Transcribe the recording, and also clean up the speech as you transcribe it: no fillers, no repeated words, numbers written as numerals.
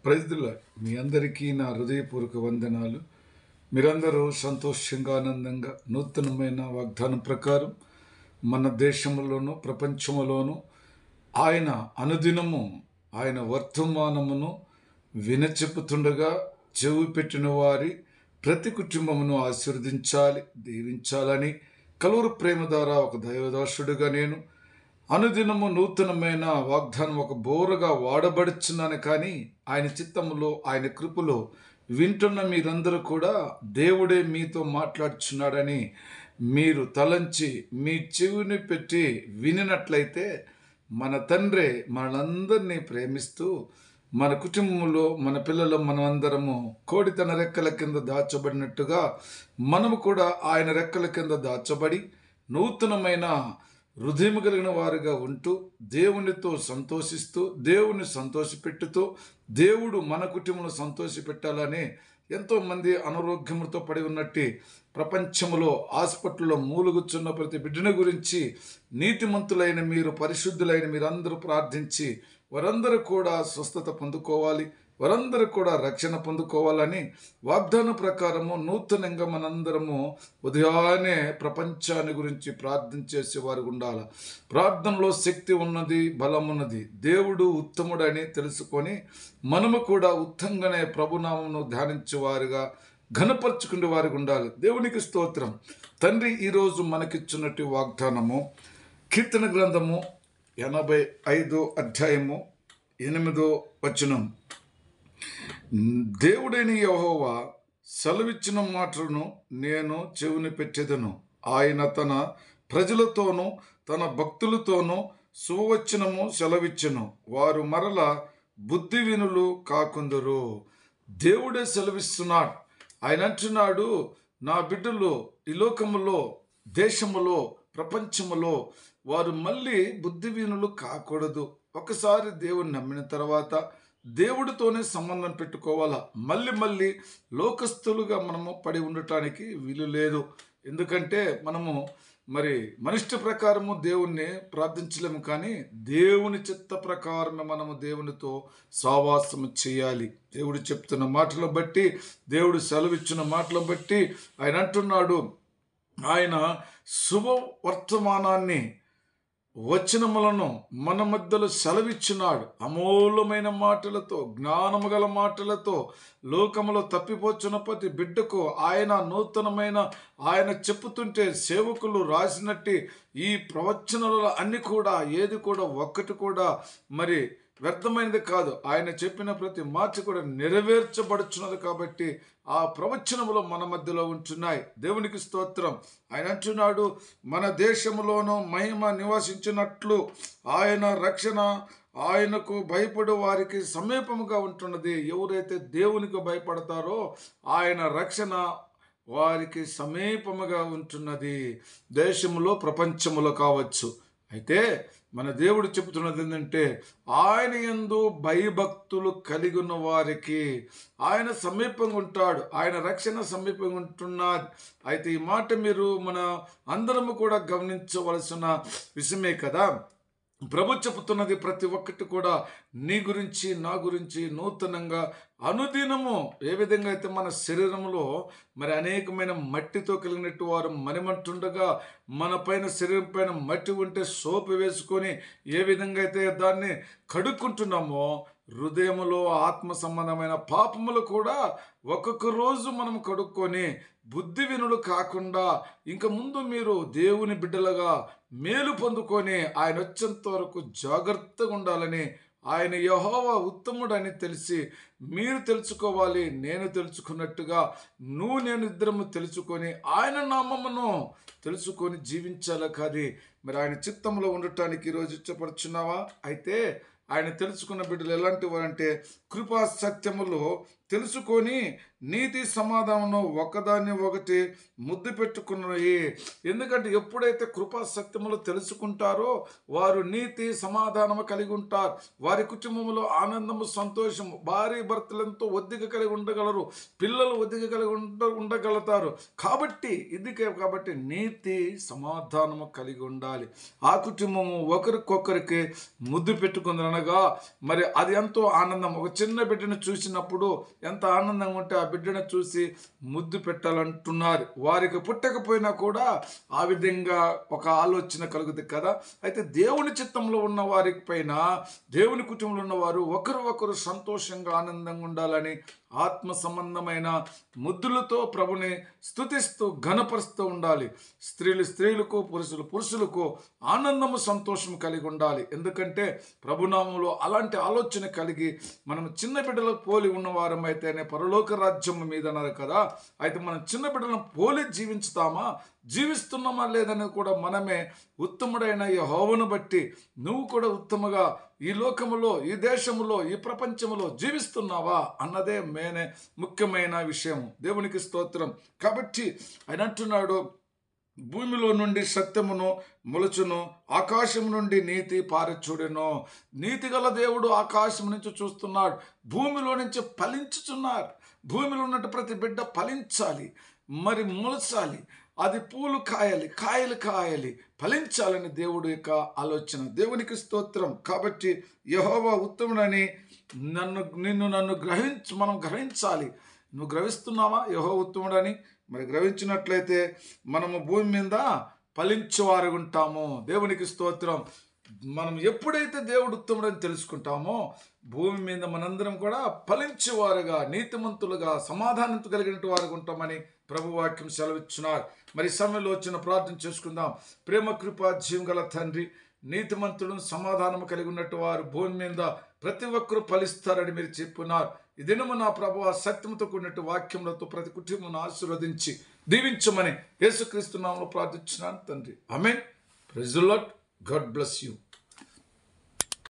ప్రైజ్లా మీ అందరికీ నా హృదయపూర్వక వందనాలు. మీరందరూ సంతోషంగా ఆనందంగా నూతనమైన వాగ్దానం ప్రకారం మన దేశంలోను ప్రపంచంలోను ఆయన అనుదినము ఆయన వర్తమానమును వినచెప్పుతుండగా చెవి పెట్టిన వారి ప్రతి కుటుంబమును ఆశీర్వదించాలి, దీవించాలని కలువరు ప్రేమ ద్వారా ఒక దైవదాసుడుగా నేను అనుదినము నూతనమైన వాగ్దానం ఒక బోరగా వాడబడుచున్నాను. కానీ ఆయన చిత్తములో ఆయన కృపలో వింటున్న మీరందరూ కూడా దేవుడే మీతో మాట్లాడుచున్నాడని మీరు తలంచి మీ చెవిని పెట్టి వినినట్లయితే మన తండ్రి మనందరినీ ప్రేమిస్తూ మన కుటుంబంలో మన పిల్లలు మనమందరము కోడి తన రెక్కల కింద దాచబడినట్టుగా మనము కూడా ఆయన రెక్కల కింద దాచబడి నూతనమైన హృదయం కలిగిన వారుగా ఉంటూ దేవునితో సంతోషిస్తూ దేవుని సంతోషపెట్టుతూ దేవుడు మన కుటుంబంలో సంతోషపెట్టాలని ఎంతోమంది అనారోగ్యములతో పడి ఉన్నట్టు ప్రపంచంలో హాస్పిటల్లో మూలుగుచున్న ప్రతి బిడ్డను గురించి నీతిమంతులైన మీరు, పరిశుద్ధులైన మీరందరూ ప్రార్థించి వారందరూ కూడా స్వస్థత పొందుకోవాలి, వారందరూ కూడా రక్షణ పొందుకోవాలని వాగ్దాన ప్రకారము నూతనంగా మనందరము ఉదయాన్నే ప్రపంచాన్ని గురించి ప్రార్థన చేసేవారు ఉండాలి. ప్రార్థనలో శక్తి ఉన్నది, బలం ఉన్నది. దేవుడు ఉత్తముడని తెలుసుకొని మనము కూడా ఉత్తంగానే ప్రభునామమును ధ్యానించేవారుగా ఘనపరుచుకునే వారికి ఉండాలి. దేవునికి స్తోత్రం. తండ్రి ఈరోజు మనకిచ్చినట్టు వాగ్దానము కీర్తన గ్రంథము 85 అధ్యాయము 8వ వచనం. దేవుడైన యెహోవా సెలవిచ్చిన మాటలను నేను చెవిని పెట్టెదను. ఆయన తన ప్రజలతోనూ తన భక్తులతోనూ సువచనము సెలవిచ్చెను. వారు మరల బుద్ధివినులు కాకుందరు. దేవుడే సెలవిస్తున్నాడు. ఆయన అంటున్నాడు, నా బిడ్డలు ఈ లోకములో, దేశములో, ప్రపంచములో వారు మళ్ళీ బుద్ధివీనులు కాకూడదు. ఒకసారి దేవుని నమ్మిన తర్వాత దేవుడితోనే సంబంధం పెట్టుకోవాలా. మళ్ళీ లోకస్తులుగా మనము పడి ఉండటానికి వీలు లేదు. ఎందుకంటే మనము మనిష్ట ప్రకారము దేవుణ్ణి ప్రార్థించలేము, కానీ దేవుని చిత్త ప్రకారమే మనము దేవునితో సావాసము చేయాలి. దేవుడు చెప్తున్న మాటలు బట్టి, దేవుడు సెలవిచ్చిన మాటలు బట్టి ఆయన అంటున్నాడు, ఆయన శుభవర్తమానాన్ని వచనములను మన మధ్యలో సెలవిచ్చినాడు. అమూలమైన మాటలతో, జ్ఞానము గల మాటలతో లోకములో తప్పిపోచున్న ప్రతి బిడ్డకు ఆయన నూతనమైన ఆయన చెప్పుతుంటే సేవకులు రాసినట్టు ఈ ప్రవచనాలలో అన్ని కూడా ఏది కూడా ఒక్కటి కూడా వ్యర్థమైనది కాదు. ఆయన చెప్పిన ప్రతి మాట కూడా నెరవేర్చబడుచున్నది. కాబట్టి ఆ ప్రవచనములో మన మధ్యలో ఉంటున్నాయి. దేవునికి స్తోత్రం. ఆయన అంటున్నాడు, మన దేశంలోనూ మహిమ నివసించినట్లు ఆయన రక్షణ ఆయనకు భయపడు వారికి సమీపముగా ఉంటున్నది. ఎవరైతే దేవునికి భయపడతారో ఆయన రక్షణ వారికి సమీపముగా ఉంటున్నది. దేశములో, ప్రపంచములో కావచ్చు. అయితే మన దేవుడు చెబుతున్నది ఏంటంటే, ఆయన యందు భయభక్తులు కలిగి ఉన్న వారికి ఆయన సమీపంగా ఉంటాడు. ఆయన రక్షణ సమీపంగా ఉంటున్నది. అయితే ఈ మాట మన అందరము కూడా గమనించవలసిన విషయమే కదా. ప్రభు చెబుతున్నది ప్రతి ఒక్కటి కూడా నీ గురించి, నా గురించి నూతనంగా అనుదినము. ఏ విధంగా అయితే మన శరీరంలో అనేకమైన మట్టితో కలిగినట్టు వారు మనిమంటుండగా మన పైన, శరీరం పైన మట్టి ఉంటే సోపు వేసుకొని ఏ విధంగా అయితే దాన్ని కడుక్కుంటున్నామో, హృదయములో ఆత్మ సంబంధమైన పాపములు కూడా ఒక్కొక్క రోజు మనం కడుక్కొని బుద్ధి వినులు కాకుండా ఇంక ముందు మీరు దేవుని బిడ్డలుగా మేలు పొందుకొని ఆయన వచ్చేంత వరకు జాగ్రత్తగా ఉండాలని, ఆయన యెహోవా ఉత్తముడని తెలిసి మీరు తెలుసుకోవాలి. నేను తెలుసుకున్నట్టుగా నేను ఇద్దరము తెలుసుకొని ఆయన నామమును తెలుసుకొని జీవించాలి. కాదు ఆయన చిత్తంలో ఉండటానికి ఈరోజు ఇష్టపడుచున్నావా? అయితే ఆయన తెలుసుకున్న బిడ్డలు ఎలాంటి వారంటే, కృపా సత్యములో తెలుసుకొని నీతి సమాధానం ఒకదాన్ని ఒకటి ముద్దు పెట్టుకున్నాయి. ఎందుకంటే ఎప్పుడైతే కృపా సత్యములు తెలుసుకుంటారో వారు నీతి సమాధానము కలిగి ఉంటారు. వారి కుటుంబంలో ఆనందము సంతోషము, భార్య భర్తలతో ఒద్దిక కలిగి ఉండగలరు, పిల్లలు ఒద్దిక కలిగి ఉండగలుగుతారు. కాబట్టి నీతి సమాధానము కలిగి ఉండాలి. ఆ కుటుంబము ఒకరికొకరికి ముద్దు పెట్టుకుందనగా మరి అది ఎంతో ఆనందం. ఒక చిన్న బిడ్డను చూసినప్పుడు ఎంత ఆనందంగా ఉంటే ఆ బిడ్డను చూసి ముద్దు పెట్టాలంటున్నారు. వారికి పుట్టకపోయినా కూడా ఆ విధంగా ఒక ఆలోచన కలుగుతుంది కదా. అయితే దేవుని చిత్తంలో ఉన్న వారి పైన, దేవుని కుటుంబంలో ఉన్నవారు ఒకరు సంతోషంగా ఆనందంగా ఉండాలని ఆత్మ సంబంధమైన ముద్దులతో ప్రభుని స్తుతిస్తూ ఘనపరుస్తూ ఉండాలి. స్త్రీలకు పురుషులకు ఆనందము సంతోషం కలిగి ఉండాలి. ఎందుకంటే ప్రభునామంలో అలాంటి ఆలోచన కలిగి మనం చిన్న బిడ్డలకు పోలి ఉన్నవారం అయితేనే పరలోక రాజ్యం మీద అన్నారు కదా. అయితే మనం చిన్న బిడ్డలను పోలి జీవిస్తున్నామా లేదనేది కూడా మనమే ఉత్తముడైన యెహోవాను బట్టి నువ్వు కూడా ఉత్తముగా ఈ లోకములో, ఈ దేశములో, ఈ ప్రపంచములో జీవిస్తున్నావా అన్నదే ముఖ్యమైన విషయం. దేవునికి స్తోత్రం. కాబట్టి ఆయన అంటున్నాడు, భూమిలో నుండి సత్యమును మొలుచును, ఆకాశం నుండి నీతి పారచూడెను. నీతి గల దేవుడు ఆకాశం నుంచి చూస్తున్నాడు, భూమిలో నుంచి ఫలించుచున్నారు. భూమిలో ఉన్నట్టు ప్రతి బిడ్డ ఫలించాలి, మరి మొలచాలి, అది పూలు కాయాలి, కాయలు ఫలించాలని దేవుడు యొక్క ఆలోచన. దేవునికి స్తోత్రం. కాబట్టి యెహోవా ఉత్తముడని నన్ను మనం గ్రహించాలి. నువ్వు గ్రహిస్తున్నావా యెహోవా ఉత్తముడని? మరి గ్రహించినట్లయితే మనము భూమి మీద ఫలించేవారు ఉంటాము. దేవునికి స్తోత్రం. మనం ఎప్పుడైతే దేవుడు ఉత్తముడని తెలుసుకుంటామో భూమి మీద మనందరం కూడా ఫలించేవారుగా, నీతిమంతులుగా, సమాధానం కలిగిన వారుగా ఉంటామని ప్రభు వాక్యం సెలవిచ్చున్నారు. మరి సమయంలో వచ్చిన ప్రార్థన చేసుకుందాం. ప్రేమ కృప జీవం గల తండ్రి, నీతిమంతులను సమాధానం కలిగి ఉన్నట్టు వారు భూమి మీద ప్రతి ఒక్కరూ ఫలిస్తారని మీరు చెప్పున్నారు. ఈ దినము నా ప్రభువా సత్యముతో కూడినట్టు వాక్యములతో ప్రతి కుటుంబం ఆశీర్వదించి దీవించమని యేసుక్రీస్తు నామములో ప్రార్థించున్నాను తండ్రి. ఆమేన్. Praise the Lord. God bless you.